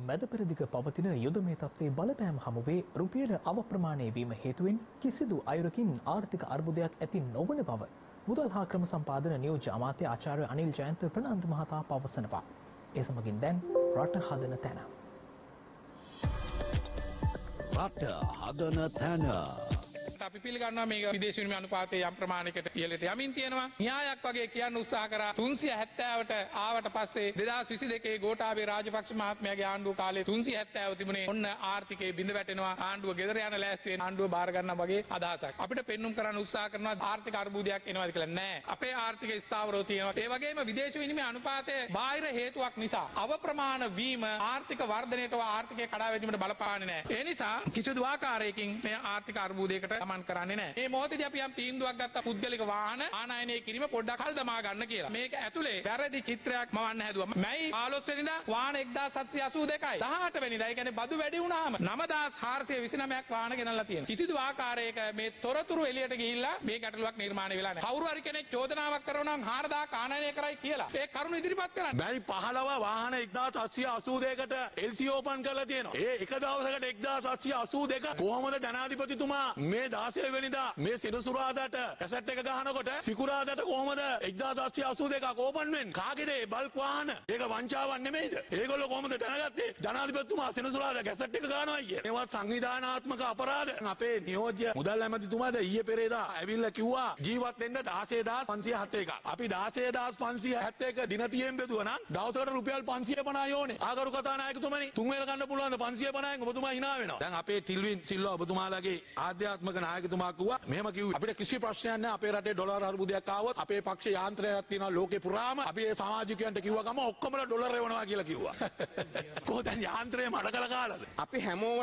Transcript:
මැද පෙරදිග පවතින යුදමය තත්ත්වයේ බලපෑම හමුවේ රුපියල අවප්‍රමාණය වීම හේතුවෙන් කිසිදු අයුරකින් ආර්ථික අර්බුදයක් ඇති නොවන බව මුදල් හා ක්‍රම සම්පාදන නියෝජ්‍ය අමාත්‍ය ආචාර්ය අනිල් ජයන්ත ප්‍රනාන්දු මහතා පවසනවා. ඒ සමගින් දැන් රට හදන තැන. රට හදන තැන. අපි පිළිගන්නවා මේක විදේශ විනිමය අනුපාතයේ යම් ප්‍රමාණයකට ඉහළට යමින් තියෙනවා. න්‍යායක් වගේ කියන්න උත්සාහ කරා 370ට ආවට පස්සේ 2022 ගෝඨාභය රාජපක්ෂ මහත්මයාගේ ආණ්ඩුව කාලේ 370 තිබුණේ ඔන්න ආර්ථිකයේ බිඳ වැටෙනවා. ආණ්ඩුව ගෙදර යන ලෑස්ති වෙන ආණ්ඩුව බාර ගන්නවා වගේ අදහසක්. අපිට පෙන්눔 කරන්න උත්සාහ කරනවා ආර්ථික අර්බුදයක් එනවාද කියලා. නෑ. අපේ ආර්ථිකය ස්ථාවරව තියෙනවා. ඒ වගේම විදේශ විනිමය අනුපාතයේ බාහිර හේතුවක් නිසා අවප්‍රමාණ වීම ආර්ථික වර්ධනයට ආර්ථිකය කඩා වැටීමට බලපාන්නේ නෑ. ඒ නිසා කිසිදු ආකාරයකින් මේ ආර්ථික අර්බුදයකට ගමන් කරන්නේ නැහැ. මේ මොහොතේදී අපි යම් තීන්දුවක් ගත්තා පුද්ගලික වාහන ආනයනය කිරීම පොඩ්ඩක් කල් දමා ගන්න කියලා. මේක ඇතුලේ වැරදි චිත්‍රයක් මවන්න හැදුවා. මැයි 15 වෙනිදා වාහන 1782යි. 18 වෙනිදා ඒ කියන්නේ බදු වැඩි වුණාම 9429ක් වාහන ගෙනල්ලා තියෙනවා. කිසිදු ආකාරයක මේ තොරතුරු එළියට ගිහිල්ලා මේ ගැටලුවක් නිර්මාණය වෙලා නැහැ. කවුරු හරි කෙනෙක් චෝදනාවක් කරනවා නම් 4000ක් ආනයනය කරයි කියලා. ඒ කරුණ ඉදිරිපත් කරන්න. මැයි 15 වාහන 1782කට LC ඕපන් කරලා තියෙනවා. ඒ එක දවසකට 1782 කොහොමද ජනාධිපතිතුමා මේ 16 වෙනිදා මේ සිරසුරාදාට කැසට් එක ගහනකොට සිකුරාදාට කොහොමද 1782ක් ඕපන් වෙන්නේ? කාගේද ඒ බල්ක් වාහන? ඒක වංචාවක් නෙමෙයිද? ඒගොල්ලෝ කොහොමද දැනගත්තේ ජනාධිපතිතුමා සිරසුරාදා කැසට් එක ගහනවා කිය. ඒවත් සංවිධානාත්මක අපරාධ. අපේ නියෝජ්‍ය මුදල් ඇමතිතුමාද ඊයේ පෙරේදා ඇවිල්ලා කිව්වා ජීවත් වෙන්න 16571ක්. අපි 16571 දින 30න් බෙදුවා නම් දවසකට රුපියල් 550 ඕනේ. ආගරු කතානායකතුමනි තුන් වේල ගන්න පුළුවන්ද 550න් ඔබතුමා hina වෙනවා. දැන් අපේ ටිල්වින් සිල්වා ඔබතුමාලාගේ ආධ්‍යාත්මික නායකතුමා කිව්වා මෙහෙම කිව්වා අපිට කිසි ප්‍රශ්නයක් නැහැ අපේ රටේ ඩොලර් අර්බුදයක් ආවොත් අපේ පක්ෂ යාන්ත්‍රයක් තියෙනවා ලෝකේ පුරාම අපි ඒ සමාජිකයන්ට කිව්වා ගම ඔක්කොමලා ඩොලර් එවනවා කියලා කිව්වා. කොහොමද යාන්ත්‍රය මඩ කල කාලාද? අපි හැමෝම